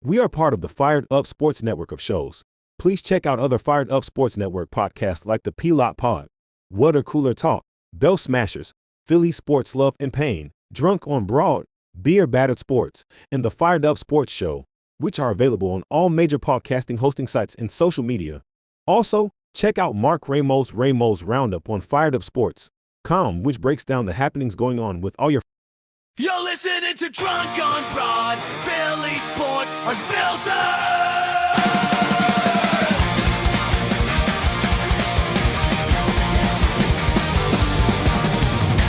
We are part of the Fired Up Sports Network of shows. Please check out other Fired Up Sports Network podcasts like the P-Lot Pod, Water Cooler Talk, Bell Smashers, Philly Sports Love and Pain, Drunk on Broad, Beer Battered Sports, and the Fired Up Sports Show, which are available on all major podcasting hosting sites and social media. Also, check out Mark Ramos' Roundup on firedupsports.com, which breaks down the happenings going on with all your. You're listening to Drunk on Broad, Philly Sports Unfiltered!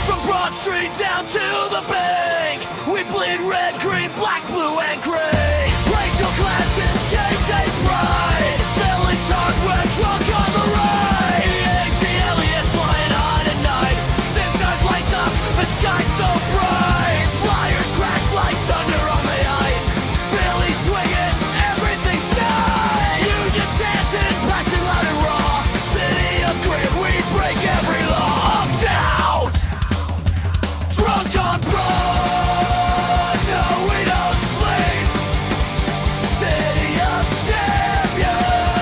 From Broad Street down to the bank, we bleed red, green, black, blue, and gray. Racial classes, game day pride, Philly's hardware, drunk on the ride. A.G. Elliott flying high tonight, Sin stars lights up, the sky's so bright. Flyers crash like thunder on the ice. Philly swinging, everything's nice. Union chanting, passion loud and raw. City of grit, we break every law. Down, drunk on broad. No, we don't sleep. City of champions,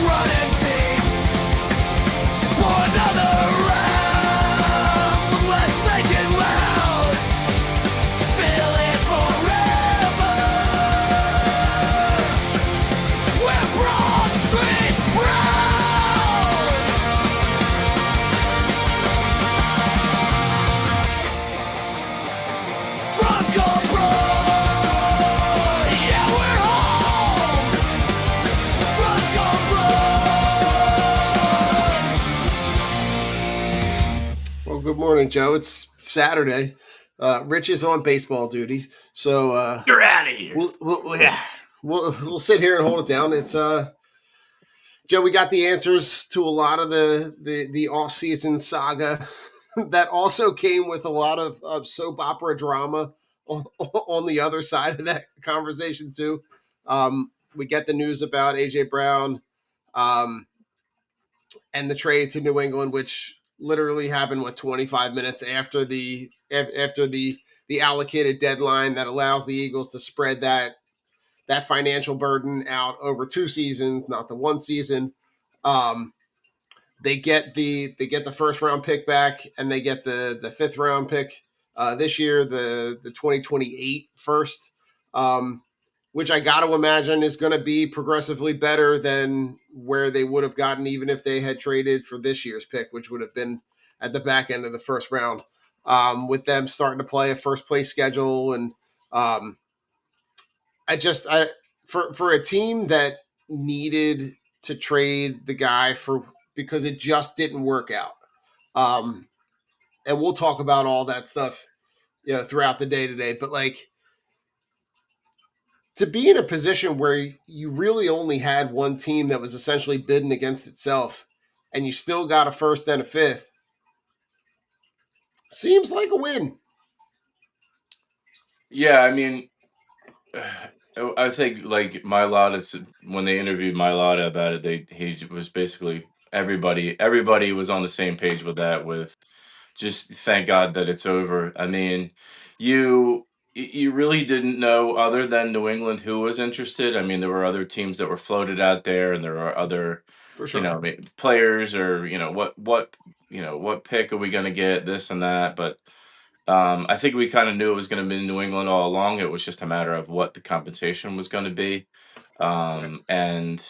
running deep. For another round, let's make it loud. Feel it forever. We're Broad Street proud. Drunk on Broad. Yeah, we're home. Drunk on Broad. Well, good morning, Joe. It's Saturday. Rich is on baseball duty, so You're out of here. we'll sit here and hold it down. It's Joe. We got the answers to a lot of the off-season saga that also came with a lot of soap opera drama on the other side of that conversation too. We get the news about AJ Brown and the trade to New England, which literally happened 25 minutes after the allocated deadline that allows the Eagles to spread that financial burden out over 2 seasons, not the 1 season. They get the first round pick back, and they get the 5th round pick this year, the 2028 first, which I got to imagine is going to be progressively better than where they would have gotten even if they had traded for this year's pick, which would have been at the back end of the first round, with them starting to play a first place schedule. And for a team that needed to trade the guy because it just didn't work out. And we'll talk about all that stuff, throughout the day today, but to be in a position where you really only had one team that was essentially bidding against itself, and you still got a first and a 5th, seems like a win. Yeah, I mean, I think Mailata, when they interviewed Mailata about it, he was basically everybody was on the same page with that. With just thank God that it's over. I mean, you really didn't know other than New England who was interested. I mean, there were other teams that were floated out there, and there are other For sure. players, or what pick are we going to get, this and that, but. I think we kind of knew it was going to be New England all along. It was just a matter of what the compensation was going to be. And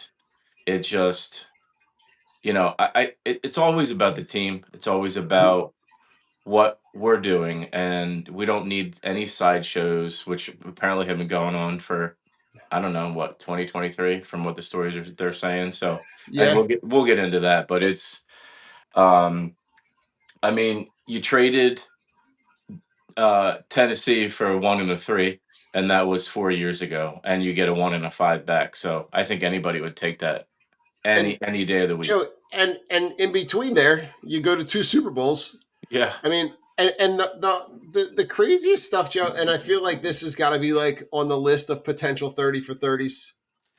it just, it's always about the team. It's always about what we're doing. And we don't need any sideshows, which apparently have been going on for, I don't know, 2023 from what the stories they're saying. So Yeah. we'll get into that, but it's, I mean, you traded Tennessee for a 1 and a 3, and that was 4 years ago, and you get a 1 and a 5 back. So I think anybody would take that any day of the week. Joe, and in between there, you go to 2 Super Bowls. Yeah. I mean, and the craziest stuff, Joe, and I feel like this has got to be on the list of potential 30 for 30s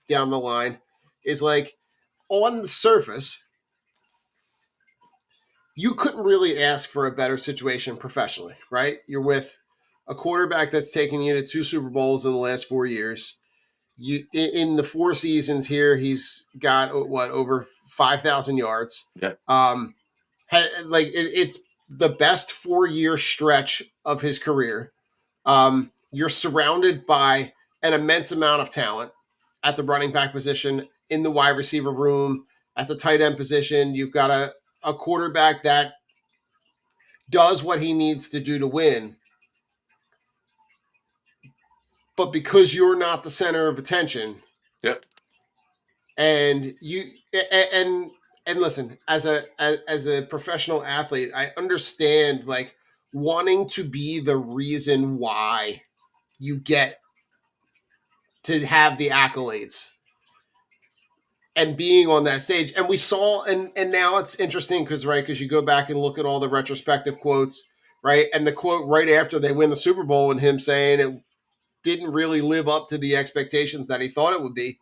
down the line, is on the surface, you couldn't really ask for a better situation professionally, right? You're with a quarterback that's taken you to 2 Super Bowls in the last 4 years. in the 4 seasons here, he's got what, over 5,000 yards. Yeah. It's the best 4-year stretch of his career. You're surrounded by an immense amount of talent at the running back position, in the wide receiver room, at the tight end position. You've got a quarterback that does what he needs to do to win. But because you're not the center of attention, Yep. and you and listen, as a professional athlete, I understand like wanting to be the reason why you get to have the accolades and being on that stage. And we saw, and now it's interesting because you go back and look at all the retrospective quotes, right? And the quote right after they win the Super Bowl, and him saying it didn't really live up to the expectations that he thought it would be,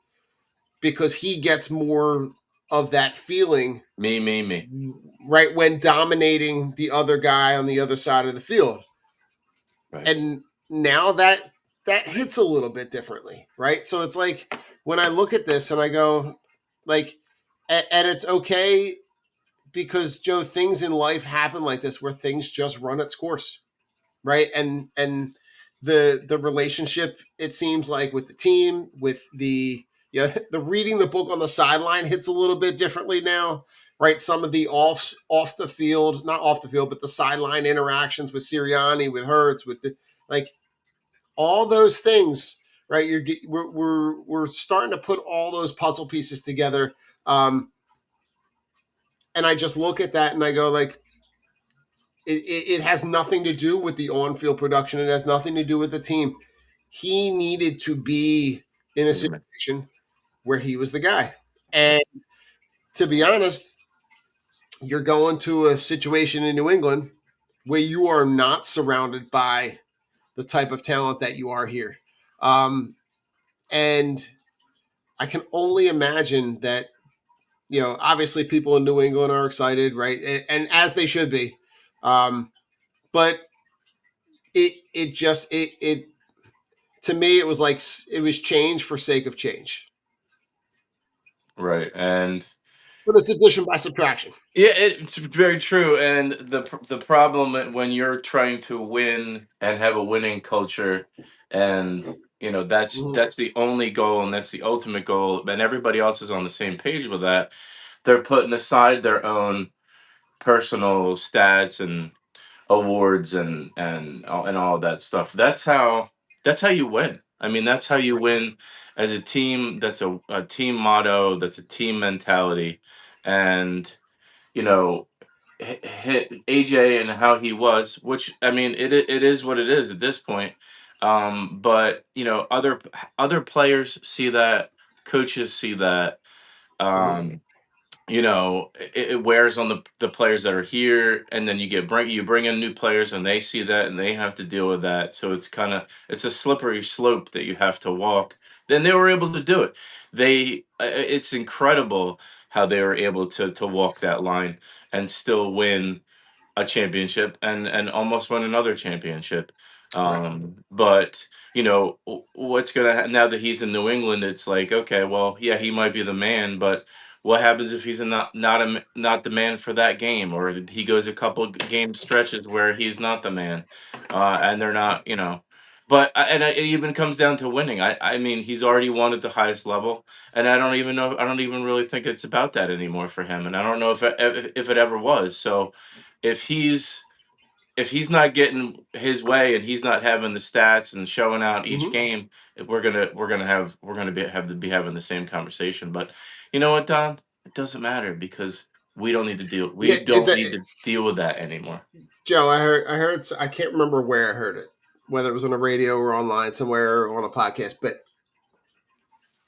because he gets more of that feeling Me. right when dominating the other guy on the other side of the field. Right. And now that hits a little bit differently, right? So it's like when I look at this and I go like, and it's okay because, Joe, things in life happen like this where things just run its course, right? And the relationship, it seems like, with the team, with the reading the book on the sideline hits a little bit differently now, right? Some of the off the field, not off the field, but the sideline interactions with Sirianni, with Hurts, with the like all those things, right? We're starting to put all those puzzle pieces together, and I just look at that and I go like, it has nothing to do with the on-field production. It has nothing to do with the team. He needed to be in a situation where he was the guy. And to be honest, you're going to a situation in New England where you are not surrounded by the type of talent that you are here. And I can only imagine that, obviously people in New England are excited, right? And as they should be. But it to me, it was like it was change for sake of change. Right. And But it's addition by subtraction. yeah, it's very true. And the problem when you're trying to win and have a winning culture, and that's Mhm. that's the only goal and that's the ultimate goal, and everybody else is on the same page with that. They're putting aside their own personal stats and awards and all of that stuff. That's how you win. I mean, that's how you win as a team. That's a team motto. That's a team mentality, and you know, hit AJ and how he was, which I mean, it is what it is at this point. But other players see that, coaches see that. Mhm. Um, it wears on the players that are here, and then you bring in new players, and they see that, and they have to deal with that. So it's a slippery slope that you have to walk. Then they were able to do it. It's incredible how they were able to walk that line and still win a championship and almost won another championship. Right. But what's now that he's in New England, it's like, okay, well, yeah, he might be the man, but what happens if he's not the man for that game, or he goes a couple game stretches where he's not the man, and they're not, But it even comes down to winning. I mean, he's already won at the highest level, and I don't even know. I don't even really think it's about that anymore for him, and I don't know if it ever was. So if he's not getting his way and he's not having the stats and showing out each Mhm. game, we're gonna be having the same conversation. But you know what, Don? It doesn't matter because we don't need to deal. Yeah, We don't need to deal with that anymore. Joe, I heard, I can't remember where I heard it, whether it was on the radio or online somewhere or on a podcast, but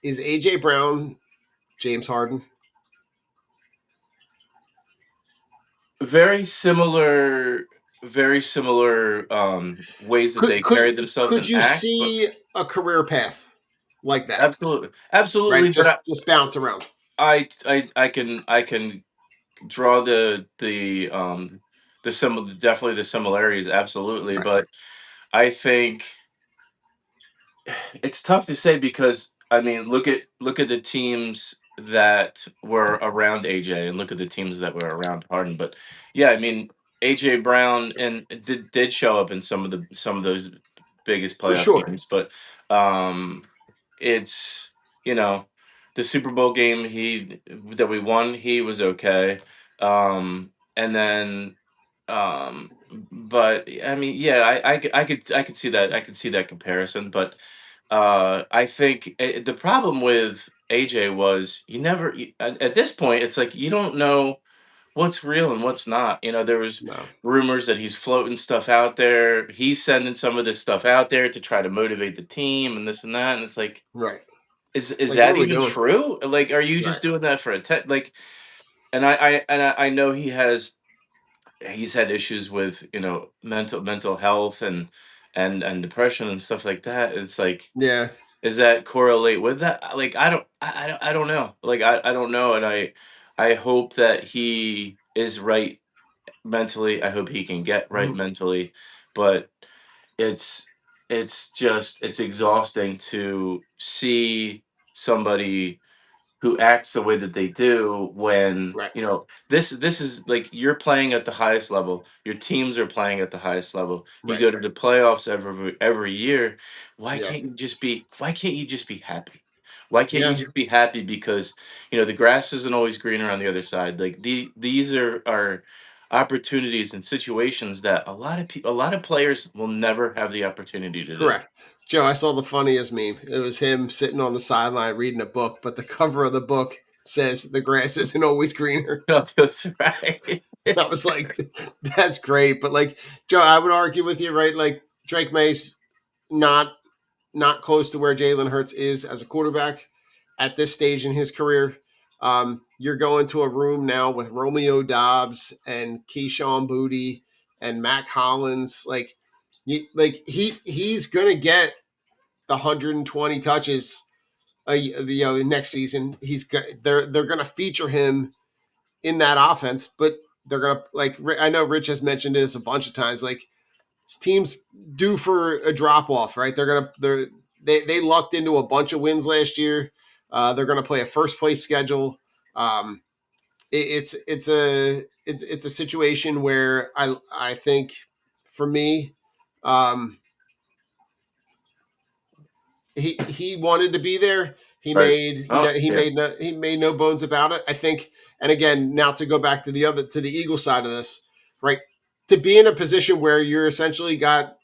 is AJ Brown James Harden? Very similar, very similar ways that Could they could carry themselves could and you act. But see a career path like that? absolutely, Right? absolutely. Just But just bounce around. I can draw definitely the similarities, absolutely. Right. But I think it's tough to say because I mean, look at the teams that were around AJ, and look at the teams that were around Harden. But yeah, I mean, AJ Brown and did show up in some of those biggest For playoff sure. games, but um, it's you know the Super Bowl game he that we won, he was okay, and then but I mean, yeah, I could see that, I could see that comparison, but I think the problem with AJ was at this point it's like you don't know what's real and what's not. There was No. rumors that he's floating stuff out there. He's sending some of this stuff out there to try to motivate the team and this and that. And it's like, Right. is Like, what that are we even doing? true? Like, are you Right. just doing that for a like? And I know he's had issues with mental health and depression and stuff like that. It's like, Yeah. does that correlate with that? Like, I don't know. Like, I don't know, and I hope that he is right mentally. I hope he can get right Mhm. mentally, but it's it's exhausting to see somebody who acts the way that they do when Right. this is like you're playing at the highest level, your teams are playing at the highest level, you Right. go to the playoffs every year. Yeah. Why can't you just be happy? Why can't you Yeah. just be happy? Because the grass isn't always greener on the other side. Like these are opportunities and situations that a lot of players will never have the opportunity to do. Correct. Joe, I saw the funniest meme. It was him sitting on the sideline reading a book, but the cover of the book says the grass isn't always greener. That's right. I was like, that's great. But like, Joe, I would argue with you, right? Like Drake May's not not close to where Jalen Hurts is as a quarterback at this stage in his career. You're going to a room now with Romeo Dobbs and Keyshawn Booty and Mac Hollins. He's gonna get the 120 touches. Next season they're gonna feature him in that offense, but they're gonna like I know Rich has mentioned this a bunch of times. Like teams due for a drop off, right? They lucked into a bunch of wins last year. They're going to play a first place schedule. Um, it's a situation where I think for me, um, he wanted to be there. Right. Oh, yeah. He made no bones about it. I think, and again, now to go back to the Eagle side of this, right? To be in a position where you're essentially got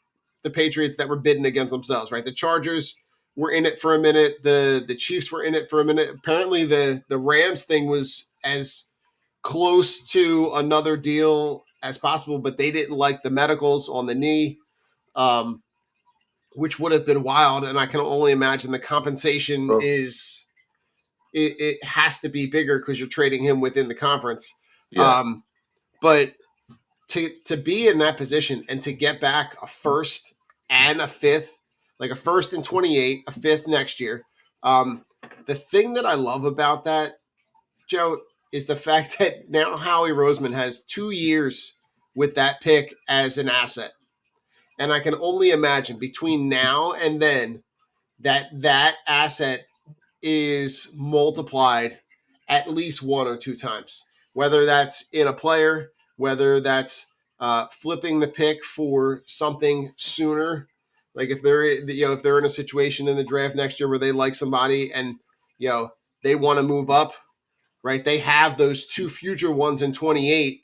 the Patriots that were bidding against themselves, right? The Chargers were in it for a minute. The Chiefs were in it for a minute. Apparently, the Rams thing was as close to another deal as possible, but they didn't like the medicals on the knee. Which would have been wild. And I can only imagine the compensation Oh, is it has to be bigger because you're trading him within the conference. yeah. But to be in that position and to get back a first and a fifth, like a first in 28, a fifth next year. The thing that I love about that, Joe, is the fact that now Howie Roseman has 2 years with that pick as an asset. And I can only imagine between now and then that asset is multiplied at least one or two times, whether that's in a player, whether that's flipping the pick for something sooner. Like if they're in a situation in the draft next year where they like somebody and they want to move up, right? They have those two future ones in 28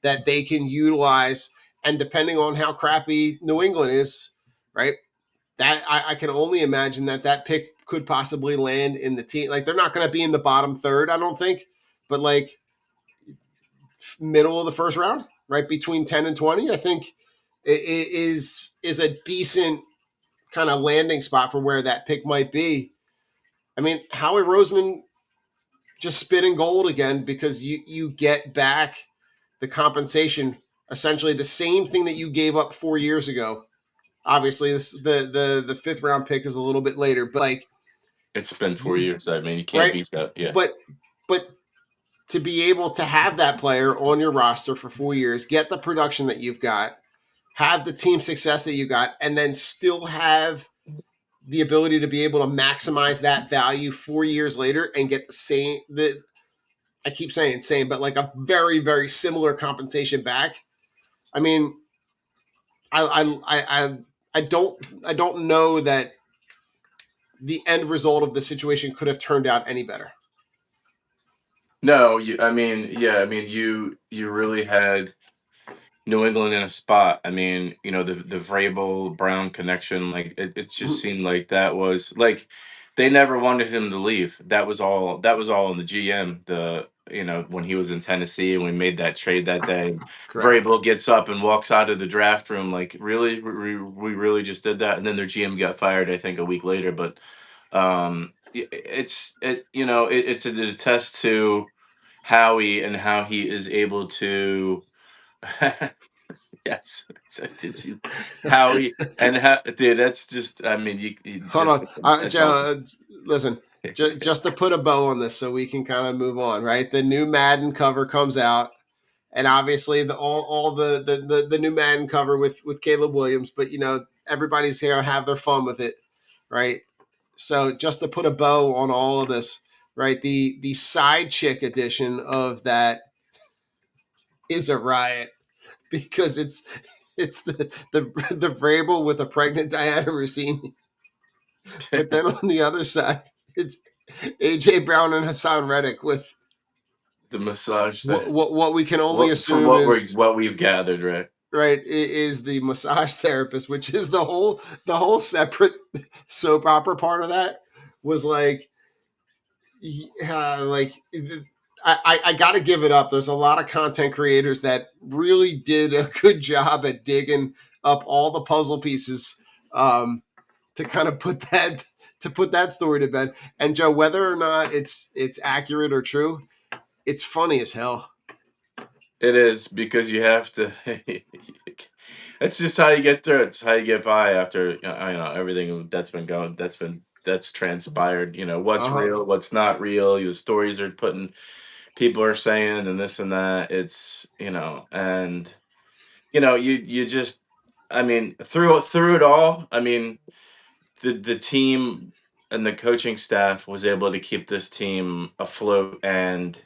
that they can utilize. And depending on how crappy New England is, right? That I can only imagine that pick could possibly land in the team. Like they're not going to be in the bottom third, I don't think, but like middle of the first round, right between 10 and 20. I think it is a decent kind of landing spot for where that pick might be. I mean, Howie Roseman just spitting gold again because you get back the compensation, essentially the same thing that you gave up 4 years ago. Obviously, the fifth round pick is a little bit later, but like It's been 4 years. I mean, you can't right, beat that. Yeah. but to be able to have that player on your roster for 4 years, get the production that you've got, have the team success that you got, and then still have the ability to be able to maximize that value 4 years later and get the same, I keep saying same, but like a very, very similar compensation back. I mean, I don't know that the end result of the situation could have turned out any better. No, I mean, yeah, I mean, you really had New England in a spot. I mean, the Vrabel Brown connection, like it just Mhm. seemed like that was like they never wanted him to leave. That was all in the GM. When he was in Tennessee and we made that trade that day. Correct. Vrabel gets up and walks out of the draft room like, really, we really just did that, and then their GM got fired, I think, a week later. But it's a test to Howie and how he is able to. Yes, it's Howie and how, dude. That's just. I mean, you Hold just on, that's Joe. awesome. Listen, just to put a bow on this, so we can kind of move on. Right, the new Madden cover comes out, and obviously all the new Madden cover with Caleb Williams. But everybody's gonna have their fun with it, right? So just to put a bow on all of this, right? The side chick edition of that is a riot because it's the Vrabel with a pregnant Diana Rossini. But then on the other side, it's AJ Brown and Hassan Reddick with The massage thing. what we can only What from assume is what we've gathered, right? right is the massage therapist, which is the whole separate soap opera part of that was like I got to give it up. There's a lot of content creators that really did a good job at digging up all the puzzle pieces to kind of put that story to bed. And Joe, whether or not it's accurate or true, it's funny as hell. It is because you have to. It's just how you get through it. It's how you get by after everything that's been going. That's transpired. Uh What's huh. real, what's not real. The stories are putting people are saying and this and that. It's and you just. I mean, through it all. I mean, the team and the coaching staff was able to keep this team afloat and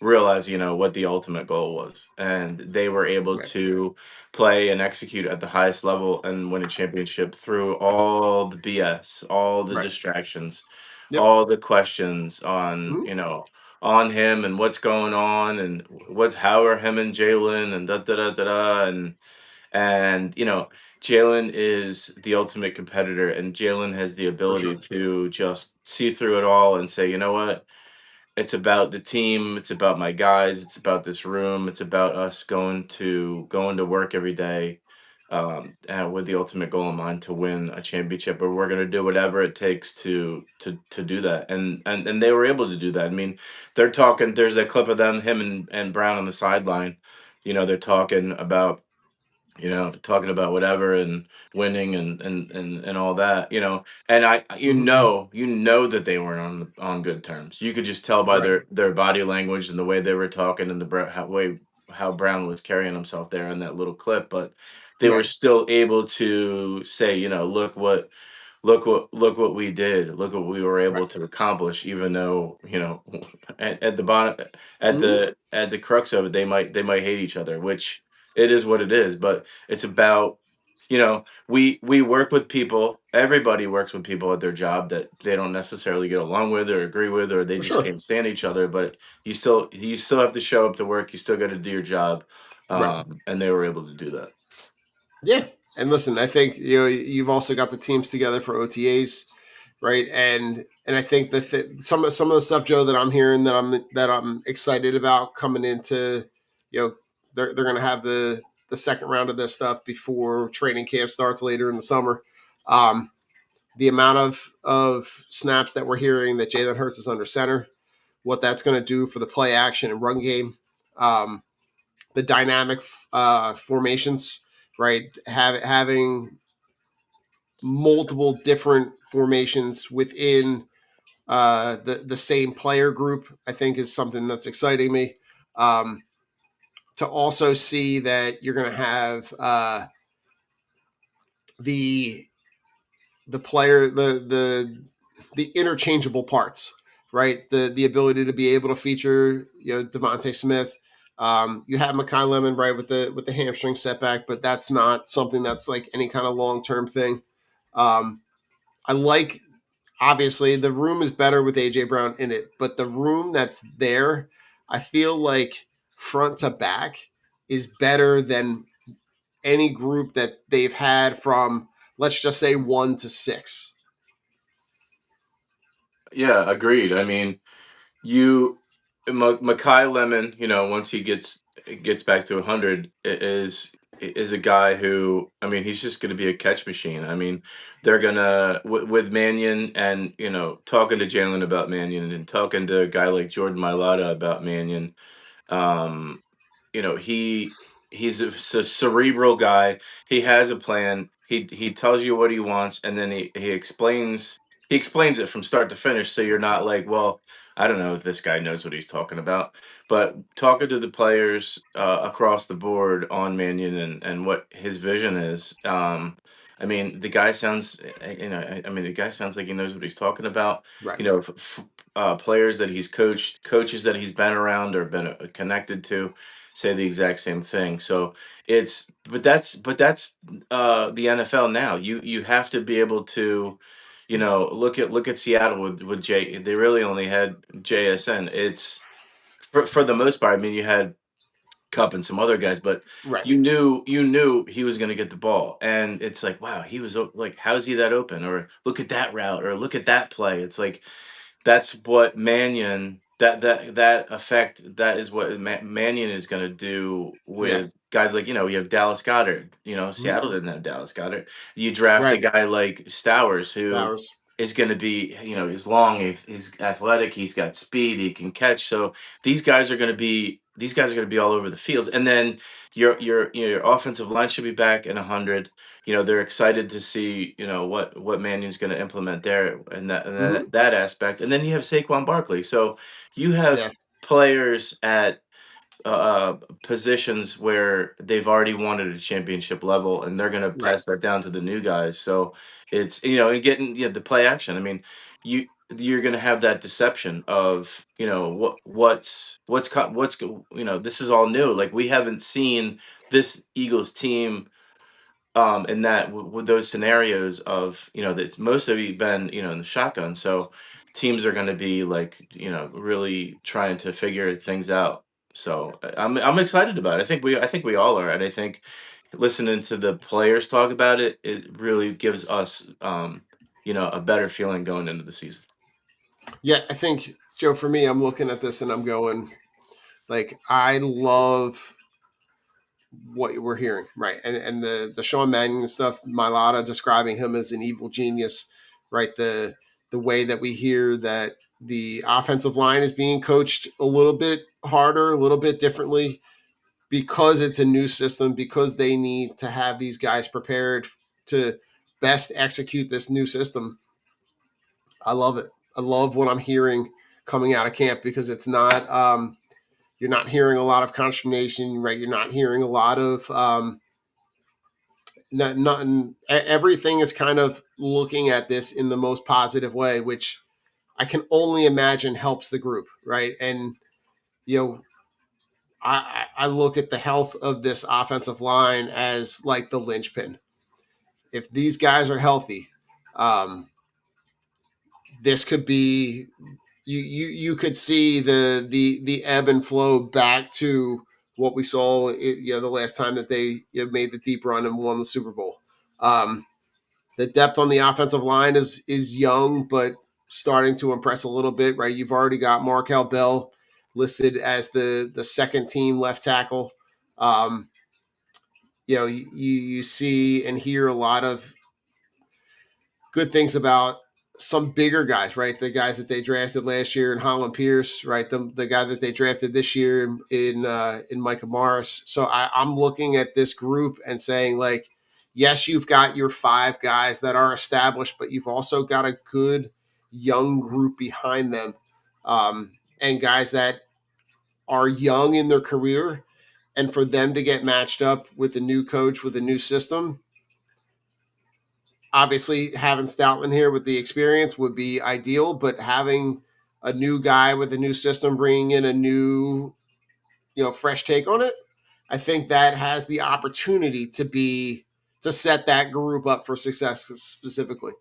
realize what the ultimate goal was, and they were able Right. to play and execute at the highest level and win a championship through all the BS, all the Right. distractions, Yep. all the questions on Mhm. on him and what's going on and what's how are him and Jalen and da da da da da and Jalen is the ultimate competitor, and Jalen has the For ability sure. to just see through it all and say, you know what, it's about the team, it's about my guys, it's about this room, it's about us going to work every day, with the ultimate goal in mind to win a championship. Or we're going to do whatever it takes to do that, and they were able to do that. I mean, they're talking. There's a clip of them, him and Brown on the sideline. They're talking about whatever and winning and all that, and Mhm. that they weren't on good terms. You could just tell by Right. their body language and the way they were talking and how Brown was carrying himself there in that little clip, but they were Right. still able to say, look what we did, look what we were able Right. to accomplish, even though at the bottom, at Mhm. the crux of it, they might hate each other, which it is what it is. But it's about, we work with people, everybody works with people at their job that they don't necessarily get along with or agree with, or they For just sure. can't stand each other, but you still have to show up to work, you still got to do your job, Right. and they were able to do that. Yeah. And listen, I think you've also got the teams together for OTAs, right? And I think that some of the stuff, Joe, that I'm hearing that I'm excited about coming into, they're going to have the second round of this stuff before training camp starts later in the summer. Um, the amount of snaps that we're hearing that Jalen Hurts is under center, what that's going to do for the play action and run game, the dynamic formations, right? Having multiple different formations within the same player group, I think, is something that's exciting me. Um, to also see that you're going to have the the player, the interchangeable parts, right? The ability to be able to feature, Devontae Smith. You have Makai Lemon, right, with the hamstring setback, but that's not something that's like any kind of long term thing. I like, obviously the room is better with AJ Brown in it, but the room that's there, I feel like front to back is better than any group that they've had from, let's just say, 1 to 6. Yeah, agreed. I mean, you Makai Lemon, once he gets back to 100, is a guy who, I mean, he's just going to be a catch machine. I mean, they're gonna with Mannion, and talking to Jalen about Mannion, and talking to a guy like Jordan Mailata about Mannion. Um, he's a cerebral guy. He has a plan. He tells you what he wants, and then he explains it from start to finish. So you're not like, well, I don't know if this guy knows what he's talking about. But talking to the players across the board on Mannion, and what his vision is. I mean, the guy sounds, I mean, the guy sounds like he knows what he's talking about. Right. Players that he's coached, coaches that he's been around or been connected to, say the exact same thing. So but that's the NFL now. You have to be able to, look at Seattle with J. They really only had JSN. It's for the most part. I mean, you had Cup and some other guys, but Right. you knew he was going to get the ball, and it's like, wow, he was like, how's he that open? Or look at that route, or look at that play. It's like, that's what Mannion, that effect, that is what Mannion is going to do Yeah. with guys like, you have Dallas Goddard. Mhm. Seattle didn't have Dallas Goddard. You draft a Right. guy like Stowers, who Flowers. is going to be, he's long, he's athletic, he's got speed, he can catch. So these guys are going to be all over the field. And then your offensive line should be back in 100. They're excited to see, what Mannion's going to implement there, and that, and Hmm. that that aspect. And then you have Saquon Barkley. So you have Yeah. players at positions where they've already won at a championship level, and they're going to Right. pass that down to the new guys. So it's, and getting, the play action. I mean, you're going to have that deception of, this is all new. Like, we haven't seen this Eagles team in that, with those scenarios of, that's mostly been, in the shotgun. So teams are going to be like, really trying to figure things out. So I'm excited about it. I think we all are, and I think listening to the players talk about it, it really gives us a better feeling going into the season. Yeah. I think, Joe, for me, I'm looking at this and I'm going, like, I love what we're hearing, right? And the Sean Mannion stuff, Mailata describing him as an evil genius, right? The way that we hear that the offensive line is being coached a little bit harder, a little bit differently, because it's a new system, because they need to have these guys prepared to best execute this new system. I love it. I love what I'm hearing coming out of camp, because it's not, you're not hearing a lot of consternation, right? You're not hearing a lot of, nothing. Everything is kind of looking at this in the most positive way, which I can only imagine helps the group, right? And, you know, I look at the health of this offensive line as like the linchpin. If these guys are healthy, um, this could be, you could see the ebb and flow back to what we saw, the last time that they made the deep run and won the Super Bowl. The depth on the offensive line is young, but starting to impress a little bit, right? You've already got Markel Bell listed as the second team left tackle. Um, you see and hear a lot of good things about some bigger guys, right? The guys that they drafted last year in Holland Pierce, right? The guy that they drafted this year in Micah Morris. So I'm looking at this group and saying, like, yes, you've got your 5 guys that are established, but you've also got a good young group behind them, and guys that are young in their career. And for them to get matched up with a new coach, with a new system, Obviously, having Stoutland here with the experience would be ideal, but having a new guy with a new system, bringing in a new, fresh take on it, I think that has the opportunity to set that group up for success specifically.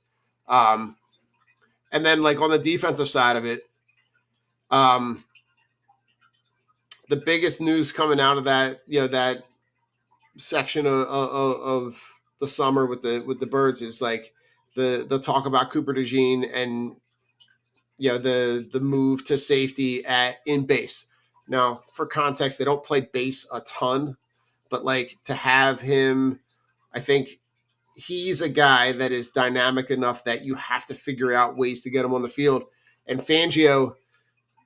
Um, and then, like on the defensive side of it, um, the biggest news coming out of that, that section of the summer with the birds is like the talk about Cooper DeJean and the move to safety at in base. Now, for context, they don't play base a ton, but like to have him, I think he's a guy that is dynamic enough that you have to figure out ways to get him on the field. And Fangio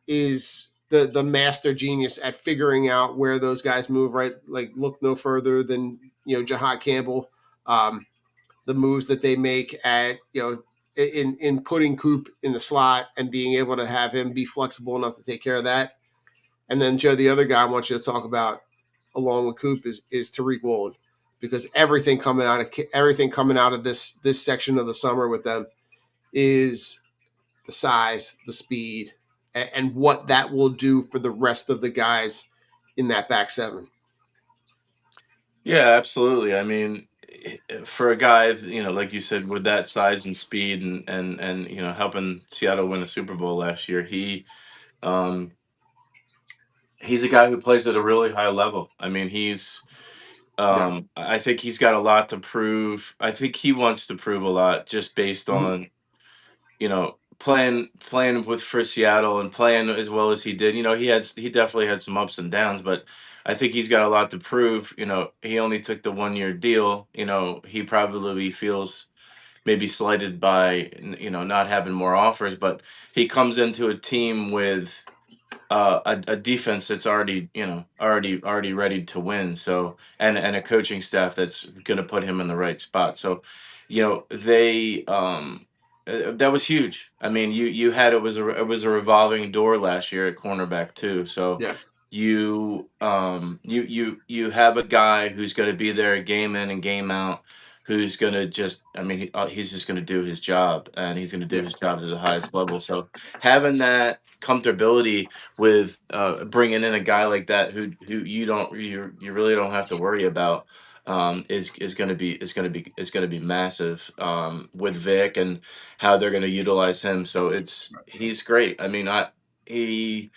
is the master genius at figuring out where those guys move. Right, like look no further than Jahad Campbell. The moves that they make at in putting Coop in the slot and being able to have him be flexible enough to take care of that. And then Joe, the other guy I want you to talk about along with Coop is Tariq Woolen, because everything coming out of this section of the summer with them is the size, the speed, and what that will do for the rest of the guys in that back seven. Yeah, absolutely. I mean, for a guy, like you said, with that size and speed and helping Seattle win a Super Bowl last year, um he's a guy who plays at a really high level. I mean, Yeah. I think he's got a lot to prove. I think he wants to prove a lot just based Mhm. on, playing with for Seattle and playing as well as he did. He definitely had some ups and downs, but I think he's got a lot to prove. He only took the 1 year deal. He probably feels maybe slighted by not having more offers, but he comes into a team with a defense that's already ready to win. So and a coaching staff that's going to put him in the right spot. So, they that was huge. I mean, you had it was a revolving door last year at cornerback too. So Yeah. you have a guy who's going to be there game in and game out, who's going to just, I mean, he's just going to do his job, and he's going to do Yeah. his job to the highest level. So having that comfortability with bringing in a guy like that who you really don't have to worry about, is going to be massive, with Vic and how they're going to utilize him. So he's great. I mean, he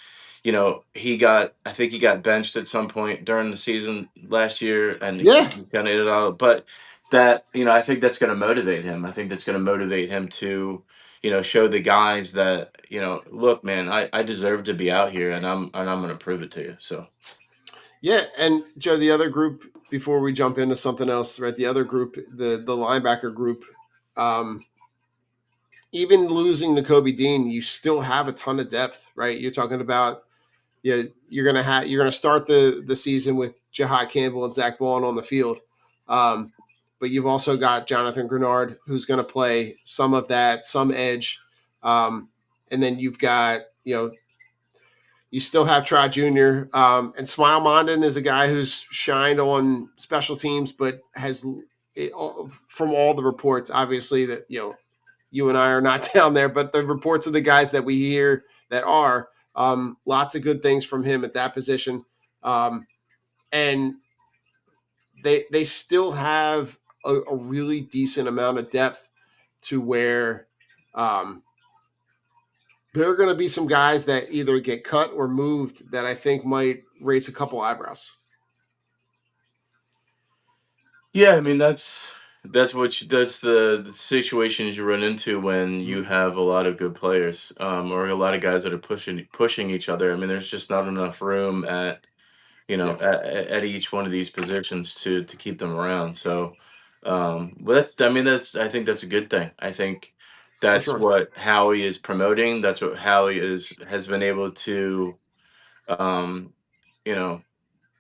I think he got benched at some point during the season last year, and he Yeah. kind of ate it out. But I think that's going to motivate him. I think that's going to motivate him to, show the guys that, look, man, I deserve to be out here, and I'm going to prove it to you. So Yeah, and Joe, the other group before we jump into something else, right? The other group, the linebacker group, um, even losing Kobe Dean, you still have a ton of depth, right? You're talking about you're gonna start the season with Jahad Campbell and Zach Baldwin on the field, um, but you've also got Jonathan Grenard who's going to play some of that, some edge, and then you've got you still have Try Jr. And Smile Mondin is a guy who's shined on special teams, but has, from all the reports, obviously that you and I are not down there, but the reports of the guys that we hear that are, lots of good things from him at that position, and they still have a really decent amount of depth to where. There are going to be some guys that either get cut or moved that I think might raise a couple eyebrows. yeah, I mean that's the situations you run into when you have a lot of good players, or a lot of guys that are pushing each other. I mean, there's just not enough room Yeah, at each one of these positions to keep them around. So, but I think that's a good thing. I think for that's sure. what Howie is promoting. That's what Howie has been able to, um, you know,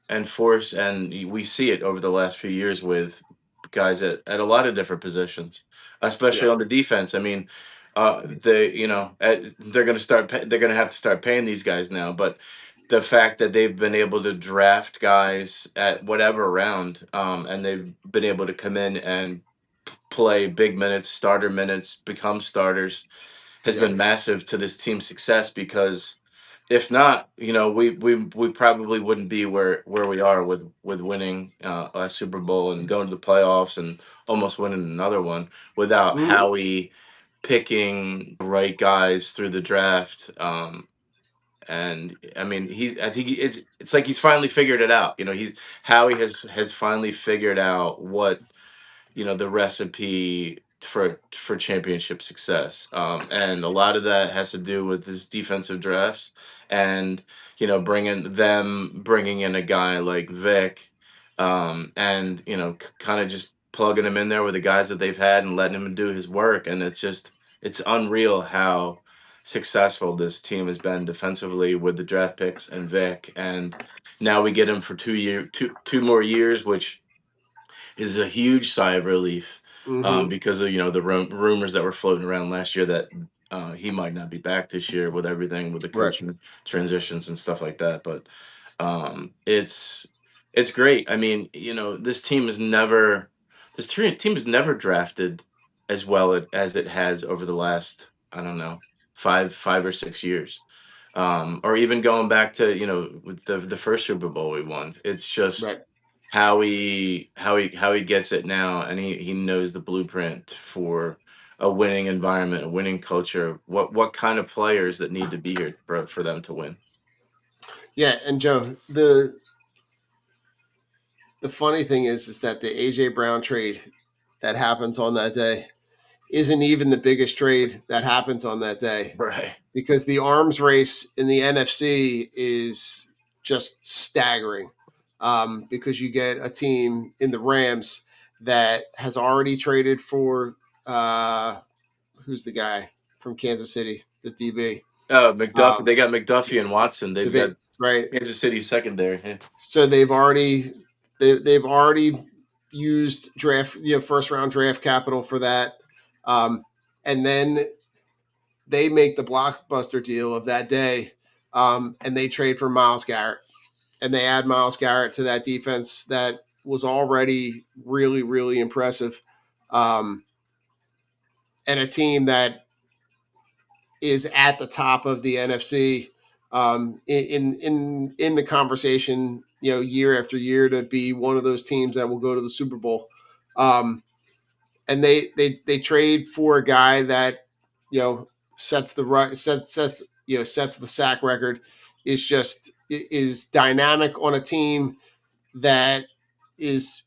enforce, and we see it over the last few years with guys at a lot of different positions, especially Yeah, on the defense. I mean, they're going to have to start paying these guys now, but the fact that they've been able to draft guys at whatever round, and they've been able to come in and play big minutes, starter minutes, become starters, has Yeah. been massive to this team's success because if not, we probably wouldn't be where we are with winning a Super Bowl and going to the playoffs and almost winning another one without Mhm. Howie picking the right guys through the draft. And I mean, I think it's like he's finally figured it out. He's Howie has finally figured out what the recipe for championship success. And a lot of that has to do with his defensive drafts and bringing in a guy like Vic, and kind of just plugging him in there with the guys that they've had and letting him do his work. And it's unreal how successful this team has been defensively with the draft picks and Vic. And now we get him for 2 more years, which is a huge sigh of relief, Mhm. because of the rumors that were floating around last year that he might not be back this year with everything with the Right. coaching transitions and stuff like that. But it's great. I mean, team has never drafted as well as it has over the last, I don't know, 5 or 6 years. Or even going back to with the first Super Bowl we won. It's just Right. how he gets it now, and he knows the blueprint for a winning environment, a winning culture. What kind of players that need to be here for them to win. Yeah, and Joe, the funny thing is that the AJ Brown trade that happens on that day isn't even the biggest trade that happens on that day, Right. because the arms race in the NFC is just staggering. Because you get a team in the Rams that has already traded for who's the guy from Kansas City, the DB. McDuffie. They got McDuffie and Watson. So They've they got right. Kansas City secondary. Yeah. So they've already used draft first round draft capital for that, and then they make the blockbuster deal of that day, and they trade for Miles Garrett, and they add Miles Garrett to that defense that was already really really impressive, um, and a team that is at the top of the NFC, in the conversation, year after year to be one of those teams that will go to the Super Bowl. Um, and they trade for a guy that you know sets the sets the sack record, is dynamic on a team that is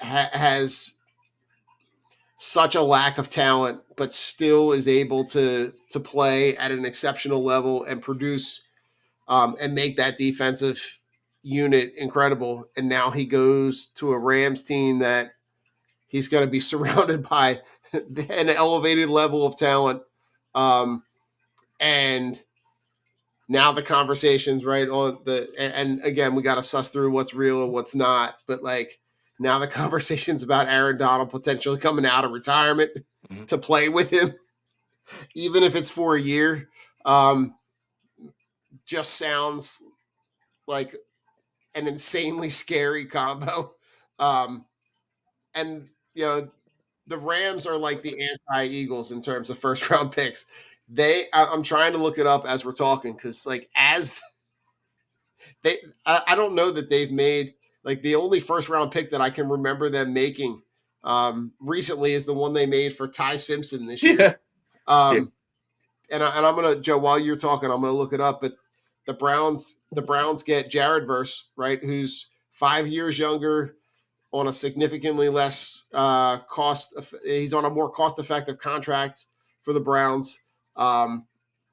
has such a lack of talent, but still is able to play at an exceptional level and produce, and make that defensive unit incredible. And now he goes to a Rams team that he's going to be surrounded by an elevated level of talent, um, and now the conversations right on and again we got to suss through what's real and what's not, but like now the conversations about Aaron Donald potentially coming out of retirement Mhm. to play with him, even if it's for a year, um, just sounds like an insanely scary combo. Um, and the Rams are like the anti Eagles in terms of first round picks. I'm trying to look it up as we're talking, because like as they, I don't know that they've made, like, the only first round pick that I can remember them making recently is the one they made for Ty Simpson this year. Yeah. Yeah. Um, and I'm gonna, Joe, while you're talking, I'm gonna look it up. But the Browns get Jared Verse, right, who's 5 years younger, on a significantly less cost. He's on a more cost effective contract for the Browns. And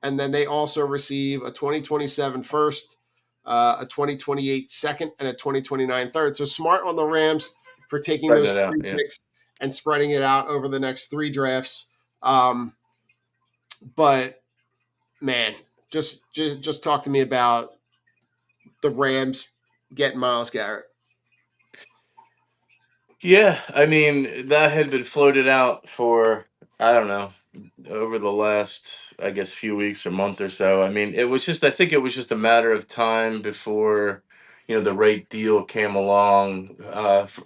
then they also receive a 2027 first, a 2028 second, and a 2029 third. So smart on the Rams for taking Spreading those it out. three Yeah. picks and spreading it out over the next three drafts. But man, just talk to me about the Rams getting Miles Garrett. Yeah, I mean, that had been floated out for, I don't know, over the last, I guess, few weeks or month or so. I mean, I think it was just a matter of time before, the right deal came along,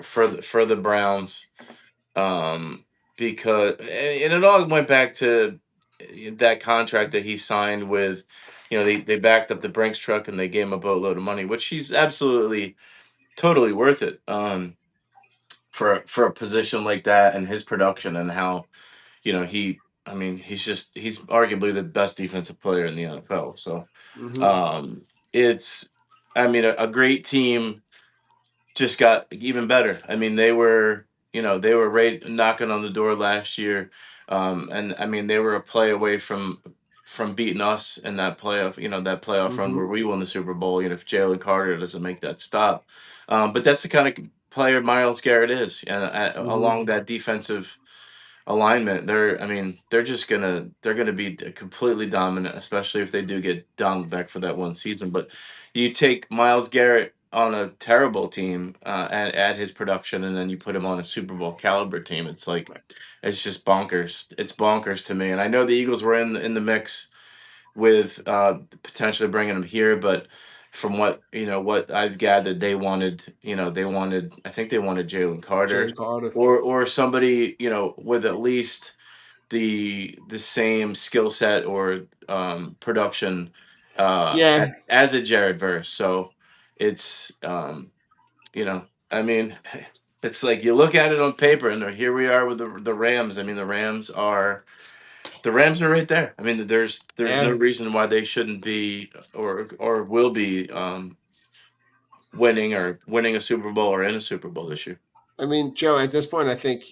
for the Browns. Because and it all went back to that contract that he signed with, they backed up the Brinks truck and they gave him a boatload of money, which he's absolutely totally worth it. For a position like that and his production and how I mean, he's arguably the best defensive player in the NFL. So Mm-hmm. it's I mean a great team just got even better. I mean, they were right knocking on the door last year, and I mean, they were a play away from beating us in that playoff run Mm-hmm. where we won the Super Bowl. If Jalen Carter doesn't make that stop, but that's the kind of player Miles Garrett is, and Mm-hmm. along that defensive alignment, they're gonna be completely dominant, especially if they do get down back for that one season. But you take Miles Garrett on a terrible team, and add his production, and then you put him on a Super Bowl caliber team. It's like it's just bonkers. It's bonkers to me. And I know the Eagles were in the mix with potentially bringing him here, but from what I've gathered, they wanted I think they wanted Jalen Carter Jalen Carter. or somebody with at least the same skill set or production Yeah, as a Jared Verse. So it's I mean it's like you look at it on paper and here we are with the Rams. I mean the Rams are right there. I mean, there's no yeah. reason why they shouldn't be or will be winning a Super Bowl or in a Super Bowl this year. I mean, Joe, at this point, I think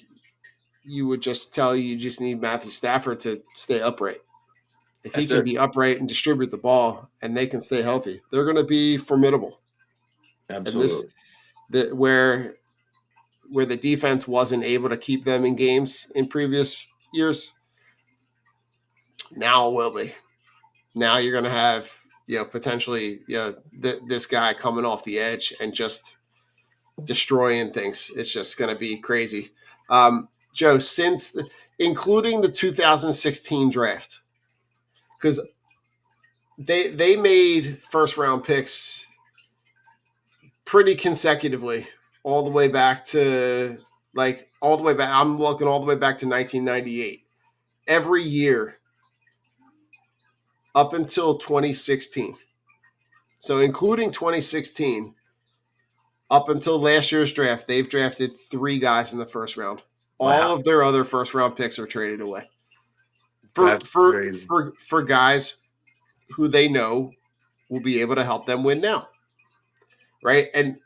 you would just tell you just need Matthew Stafford to stay upright. If he That's can it. be upright and distribute the ball and they can stay healthy, they're going to be formidable. And this, Absolutely. where the defense wasn't able to keep them in games in previous years, now it will be. Now you're going to have, potentially, this guy coming off the edge and just destroying things. It's just going to be crazy. Joe, including the 2016 draft, because they made first round picks pretty consecutively all the way back to all the way back. I'm looking all the way back to 1998. Every year up until 2016. So including 2016, up until last year's draft, they've drafted 3 guys in the first round. All Wow, of their other first round picks are traded away for that's for crazy. for for guys who they know will be able to help them win now, right? And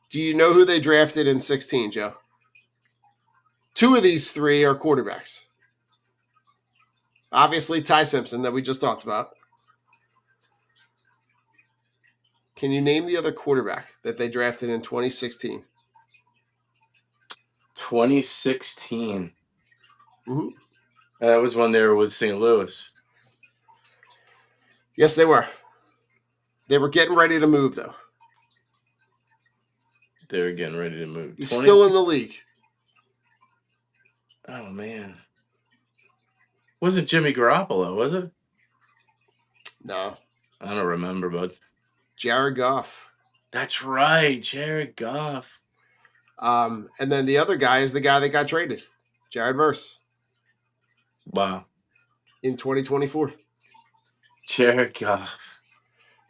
do you know who they drafted in 16, Joe? 2 of these 3 are quarterbacks. Obviously, Ty Simpson that we just talked about. Can you name the other quarterback that they drafted in 2016? 2016. Mm-hmm. That was when they were with St. Louis. Yes, they were. They were getting ready to move, though. They were getting ready to move. He's 20. still in the league. Oh man, wasn't Jimmy Garoppolo? Was it? No, I don't remember, bud. Jared Goff. That's right, Jared Goff. And then the other guy is the guy that got traded, Jared Verse, Wow, in 2024. Jared Goff.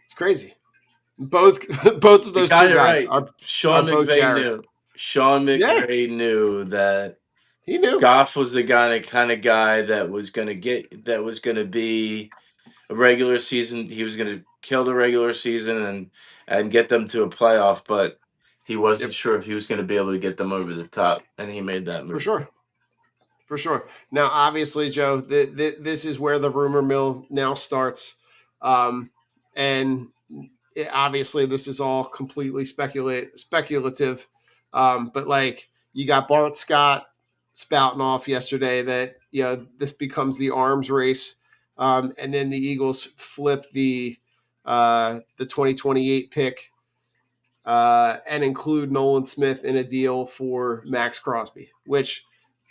It's crazy. Both of You those got 2 it guys right. are Sean both McVay Jared. knew. Sean Yeah, McVay knew that he knew Goff was the kind of guy that was gonna be a regular season. He was gonna kill the regular season and get them to a playoff, but he wasn't yep, sure if he was gonna be able to get them over the top, and he made that for move. sure. For sure. Now, obviously, Joe, this is where the rumor mill now starts. And obviously, this is all completely speculative. But you got Bart Scott spouting off yesterday that this becomes the arms race, and then the Eagles flip the 2028 pick and include Nolan Smith in a deal for Max Crosby, which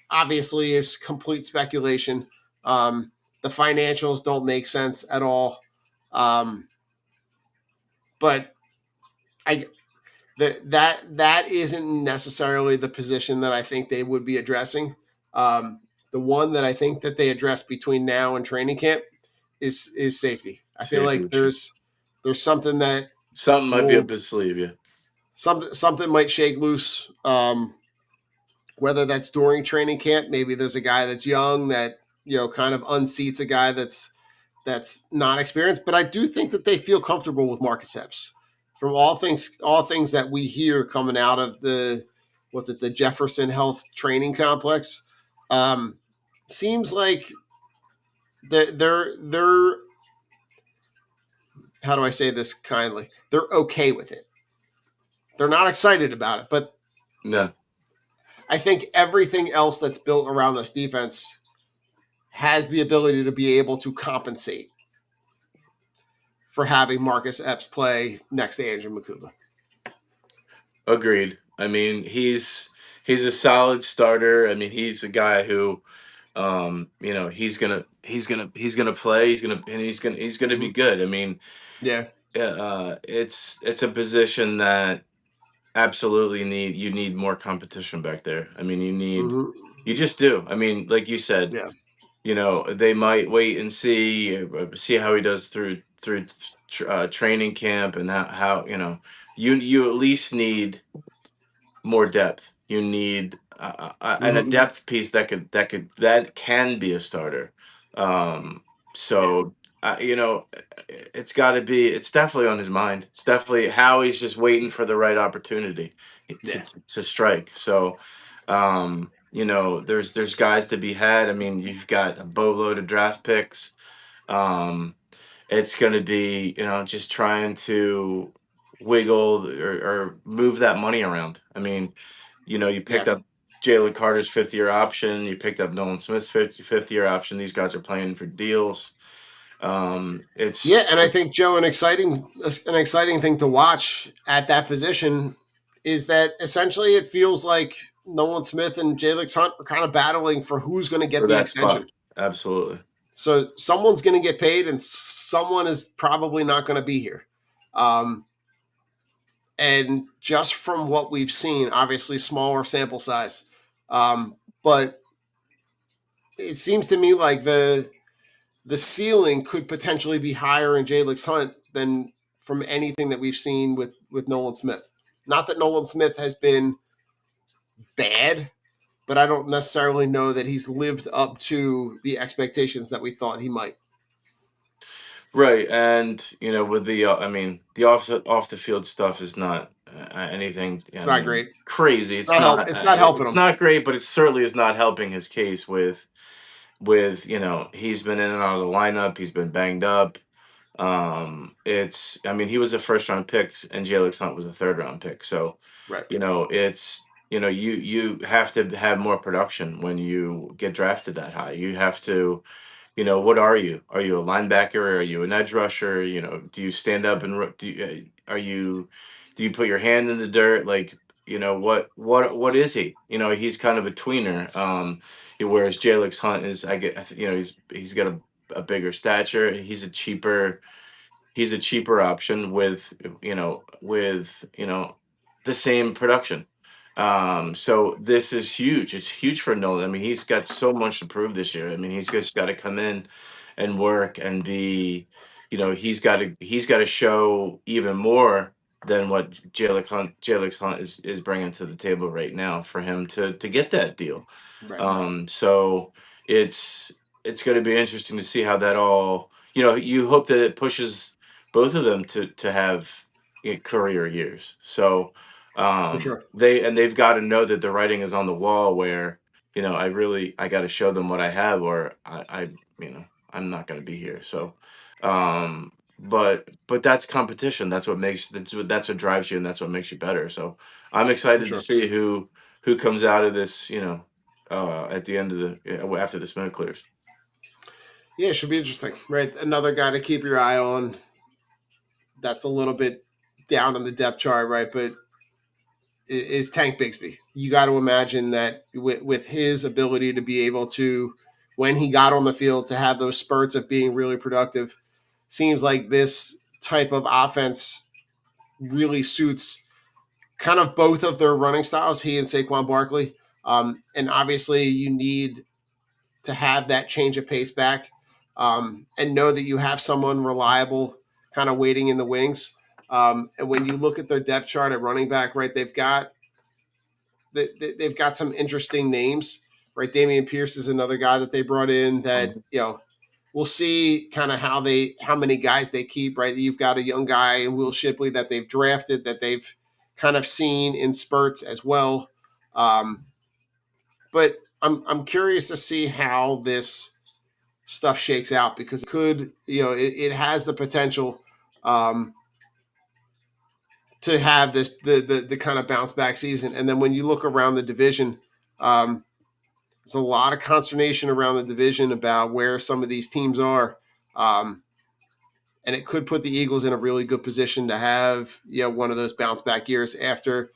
obviously is complete speculation. The financials don't make sense at all. But I that isn't necessarily the position that I think they would be addressing. The one that I think that they address between now and training camp is safety. I feel like Safety. there's something that Something might be will up his sleeve, yeah. something might shake loose. Whether that's during training camp, maybe there's a guy that's young that kind of unseats a guy that's not experienced. But I do think that they feel comfortable with Marcus Epps. From all things that we hear coming out of the Jefferson Health Training Complex, seems like they're how do I say this kindly? They're okay with it. They're not excited about it, but No. I think everything else that's built around this defense has the ability to be able to compensate for having Marcus Epps play next to Andrew Makuba. Agreed. I mean, he's a solid starter. I mean, he's a guy who, he's gonna play. He's gonna be Mm-hmm. good. I mean, Yeah. it's a position that absolutely you need more competition back there. I mean, Mm-hmm. you just do. I mean, like you said, Yeah. they might wait and see how he does through training camp and how you at least need more depth. You need and a Mm-hmm. depth piece that can be a starter. Yeah. So it's got to be. It's definitely on his mind. It's definitely how he's just waiting for the right opportunity Yeah. to strike. So, there's guys to be had. I mean, you've got a boatload of draft picks. Um, it's going to be, just trying to wiggle or move that money around. I mean, you Yeah. picked up Jalen Carter's fifth-year option. You picked up Nolan Smith's fifth-year option. These guys are playing for deals. Yeah, It's and I think Joe, an exciting thing to watch at that position is that essentially it feels like Nolan Smith and Jalix Hunt are kind of battling for who's going to get for the that spot. extension. Absolutely. So someone's going to get paid, and someone is probably not going to be here. And just from what we've seen, obviously smaller sample size, but it seems to me like the ceiling could potentially be higher in Jalix Hunt than from anything that we've seen with Nolan Smith. Not that Nolan Smith has been bad, but I don't necessarily know that he's lived up to the expectations that we thought he might. Right, and with I mean, the off the field stuff is not anything. It's I not mean, great. crazy. It's not help. It's not helping It's him. not great, but it certainly is not helping his case with he's been in and out of the lineup. He's been banged up. I mean, he was a first round pick, and Jalen Hunt was a third round pick. So, Right. it's you have to have more production when you get drafted that high. You have to. What are you? Are you a linebacker? Are you an edge rusher? Do you stand up and do you put your hand in the dirt? Like, what is he? He's kind of a tweener. Whereas Jalix Hunt is, he's got a bigger stature. He's a cheaper option with the same production. So this is huge. It's huge for Nolan. I mean, he's got so much to prove this year. I mean, he's just got to come in and work and be, he's got to show even more than what Jalix Hunt is bringing to the table right now for him to get that deal. Right. So it's going to be interesting to see how that all. You hope that it pushes both of them to have career years. So For sure. they've got to know that the writing is on the wall where I got to show them what I have, or I'm not going to be here. So but that's competition. That's what drives you, and that's what makes you better. So I'm For excited to sure. see who comes out of this at the end of after the smoke clears. Yeah, it should be interesting. Right. Another guy to keep your eye on. That's a little bit down on the depth chart, right? But is Tank Bigsby. You got to imagine that with his ability to be able to, when he got on the field, to have those spurts of being really productive, seems like this type of offense really suits kind of both of their running styles, he and Saquon Barkley. And obviously, you need to have that change of pace back and know that you have someone reliable kind of waiting in the wings. And when you look at their depth chart at running back, right, they've got some interesting names, right? Damian Pierce is another guy that they brought in that we'll see kind of how many guys they keep, right? You've got a young guy in Will Shipley that they've drafted that they've kind of seen in spurts as well. But I'm curious to see how this stuff shakes out because it could, it has the potential to have this the kind of bounce back season. And then when you look around the division, there's a lot of consternation around the division about where some of these teams are. And it could put the Eagles in a really good position to have, one of those bounce back years after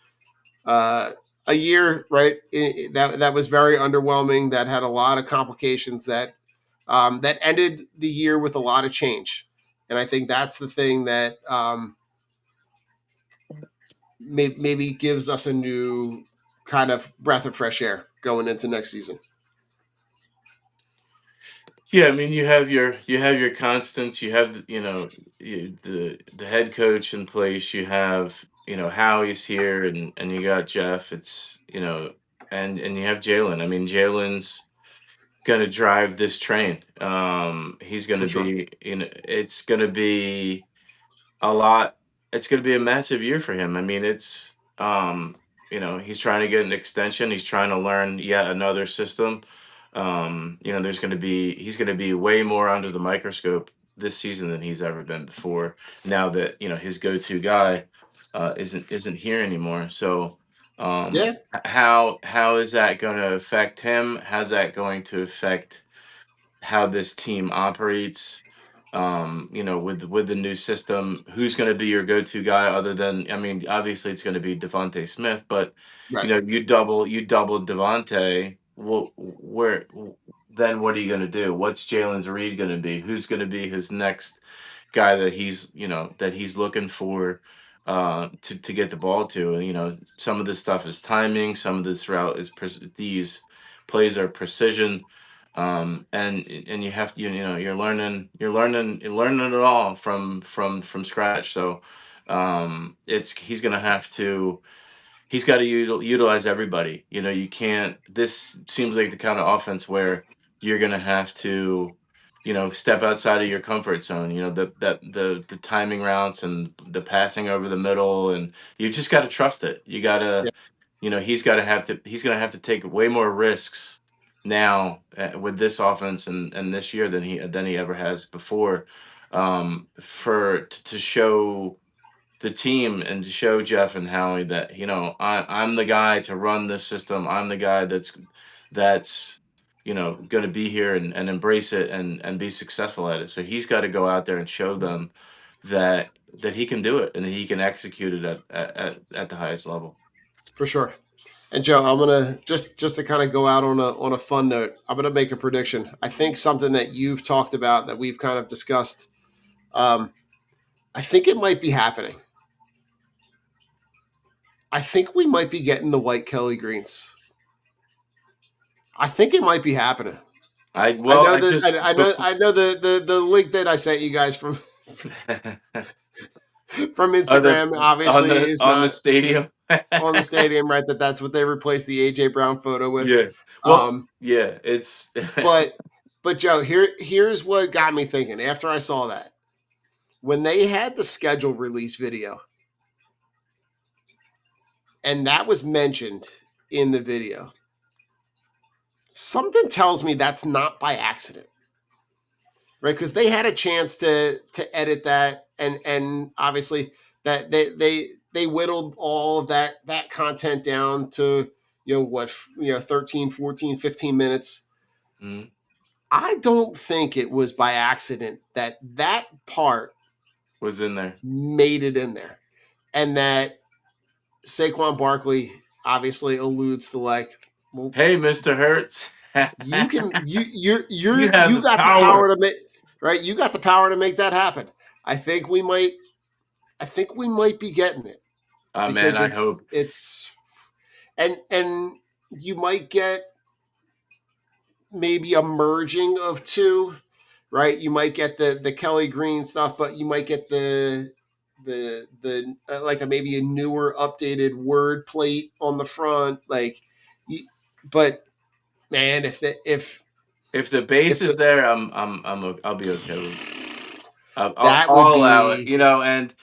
a year, right? That was very underwhelming. That had a lot of complications that ended the year with a lot of change. And I think that's the thing that maybe gives us a new kind of breath of fresh air going into next season. Yeah, I mean, you have your constants. You have the head coach in place. You have Howie's here, and you got Jeff. It's and you have Jalen. I mean, Jalen's gonna drive this train. He's For gonna sure. be it's gonna be a lot. It's going to be a massive year for him. I mean, it's he's trying to get an extension. He's trying to learn yet another system. He's going to be way more under the microscope this season than he's ever been before. Now that his go-to guy isn't here anymore. So Yeah. how is that going to affect him? How's that going to affect how this team operates? With the new system, who's going to be your go-to guy other than, I mean, obviously it's going to be Devontae Smith, but Right. you double Devontae. Well, then what are you going to do? What's Jalen's Reed going to be? Who's going to be his next guy that he's looking for to get the ball to? And some of this stuff is timing, some of this route is these plays are precision. And you have to, you're learning it all from scratch. So he's got to utilize everybody. You can't. This seems like the kind of offense where you're gonna have to step outside of your comfort zone. The timing routes and the passing over the middle, and you just got to trust it. You got to Yeah. he's gonna have to take way more risks now with this offense and this year than he ever has before, to show the team and to show Jeff and Howie that I'm the guy to run this system. I'm the guy that's going to be here and embrace it and be successful at it. So he's got to go out there and show them that he can do it and that he can execute it at the highest level. For sure. And Joe, I'm gonna just to kind of go out on a fun note. I'm gonna make a prediction. I think something that you've talked about that we've kind of discussed. I think it might be happening. I think we might be getting the white Kelly greens. I think it might be happening. I know the link that I sent you guys from Instagram obviously is on not the stadium. on the stadium, right? That's what they replaced the AJ Brown photo with. Yeah. Well, yeah, it's but Joe, here's what got me thinking after I saw that. When they had the schedule release video, and that was mentioned in the video, something tells me that's not by accident. Right? Because they had a chance to edit that and obviously that they whittled all of that content down to 13, 14, 15 minutes. Mm-hmm. I don't think it was by accident that part was in there, made it in there, and that Saquon Barkley obviously alludes to like, well, hey, Mr. Hurts, you got the power to make right. You got the power to make that happen. I think we might be getting it. Man, because I hope. it's and you might get maybe a merging of two, right? You might get the Kelly Green stuff, but you might get the like maybe a newer updated word plate on the front, like. But man, if If the base is the there, I'll be okay with it. that would I'll allow it, be and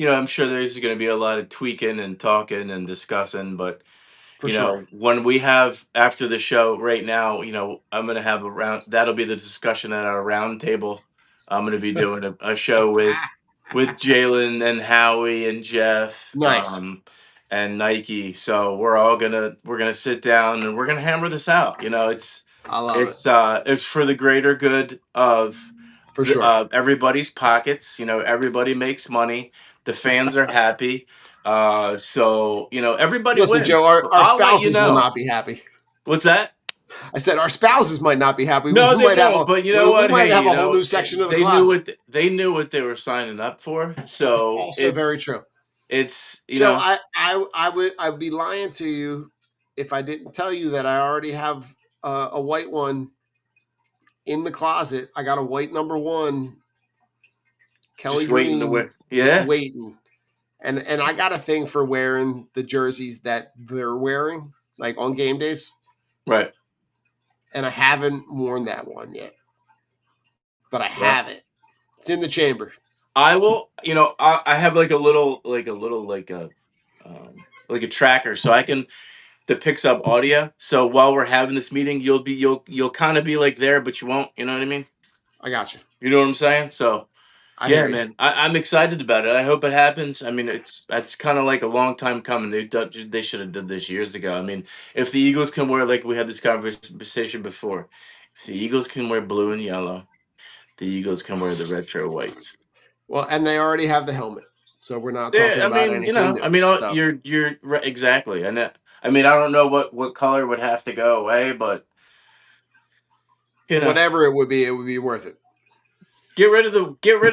I'm sure there's going to be a lot of tweaking and talking and discussing, but for sure. when we have after the show right now, I'm going to have a round. That'll be the discussion at our round table. I'm going to be doing a show with Jalen and Howie and Jeff, Nice. and Nike. So we're gonna sit down and we're gonna hammer this out. I love it It's for the greater good of for sure. everybody's pockets. Everybody makes money. The fans are happy. So everybody Listen, Joe, wins. our I'll let you spouses will know. not be happy. What's that? I said our spouses might not be happy. No, We they might have won't. But you know we what? might Hey, have a whole new section of the they knew closet. what they were signing up for. So Also very true. it's Joe, I'd be lying to you if I didn't tell you that I already have a white one in the closet. I got a white number 1, Kelly just waiting to Green, win. just Yeah, waiting. And I got a thing for wearing the jerseys that they're wearing, like on game days. right. And I haven't worn that one yet, but I Well, have it. It's in the chamber. I will. I have like a little like a tracker, so I can that picks up audio. So while we're having this meeting, you'll kind of be like there, but you won't. You know what I mean? I got you. You know what I'm saying? So I yeah, hear you. man, I'm excited about it. I hope it happens. I mean, that's kind of like a long time coming. They should have done this years ago. I mean, if the Eagles can wear, like we had this conversation before, if the Eagles can wear blue and yellow, the Eagles can wear the retro whites. Well, and they already have the helmet, so we're not Yeah, talking I about mean, anything new. So you're right, exactly, and I mean, I don't know what color would have to go away, but whatever it would be worth it. get rid of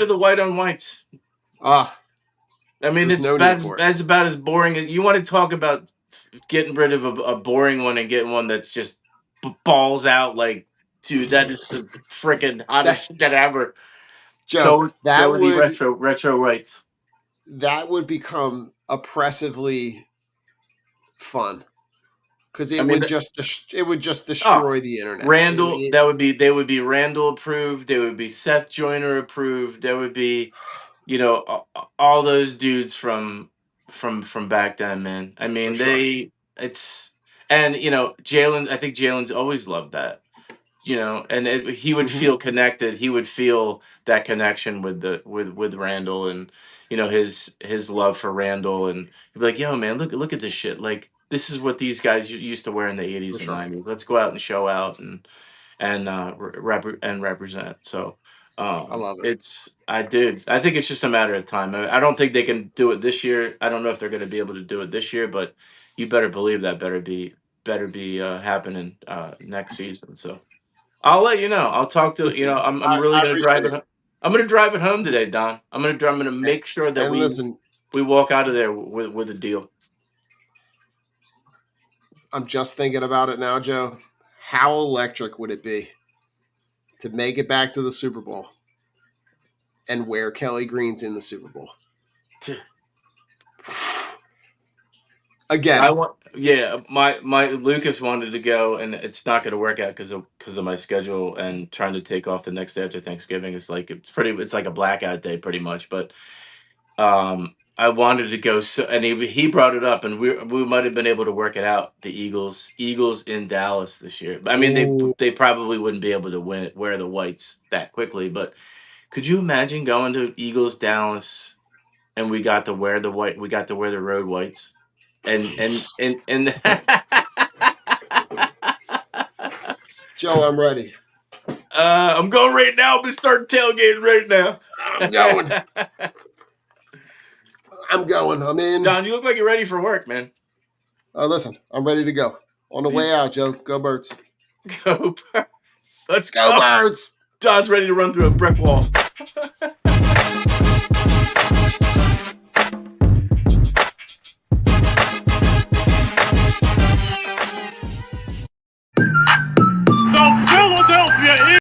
the white on whites. Ah, I mean, there's it's no need for it. that's about as boring as you want to talk about getting rid of a boring one and getting one that's just balls out like, dude, that is the freaking hottest shit ever. Joe, Go with the retro whites. that would become oppressively fun because I it mean, would just destroy the internet. Randall, they would be Randall approved. They would be Seth Joyner approved. There would be, all those dudes from back then, man. I mean, For sure. Jalen. I think Jalen's always loved that. And he would feel connected. He would feel that connection with Randall, and his love for Randall, and he'd be like, "Yo, man, look at this shit. Like, this is what these guys used to wear in the '80s and '90s. Let's go out and show out and represent." So, I love it. I think it's just a matter of time. I don't think they can do it this year. I don't know if they're going to be able to do it this year, but you better believe that better be happening next season. So. I'll let you know. I'll talk to Listen, I'm really I gonna drive appreciate it. I'm gonna drive it home today, Don. I'm gonna it. make sure that And listen, we walk out of there with a deal. I'm just thinking about it now, Joe. How electric would it be to make it back to the Super Bowl and wear Kelly Green's in the Super Bowl? Again, my Lucas wanted to go, and it's not going to work out because of my schedule and trying to take off the next day after Thanksgiving. It's like a blackout day pretty much. But I wanted to go, and he brought it up, and we might have been able to work it out. The Eagles in Dallas this year. I mean, they probably wouldn't be able to wear the whites that quickly, but could you imagine going to Eagles Dallas and we got to wear the white? We got to wear the road whites. And Joe, I'm ready. I'm going right now. I'm gonna start tailgating right now. I'm going. I'm in. Don, you look like you're ready for work, man. Listen, I'm ready to go. On the way out, Joe. Go Birds. Go. Let's go Birds. Don's ready to run through a brick wall. you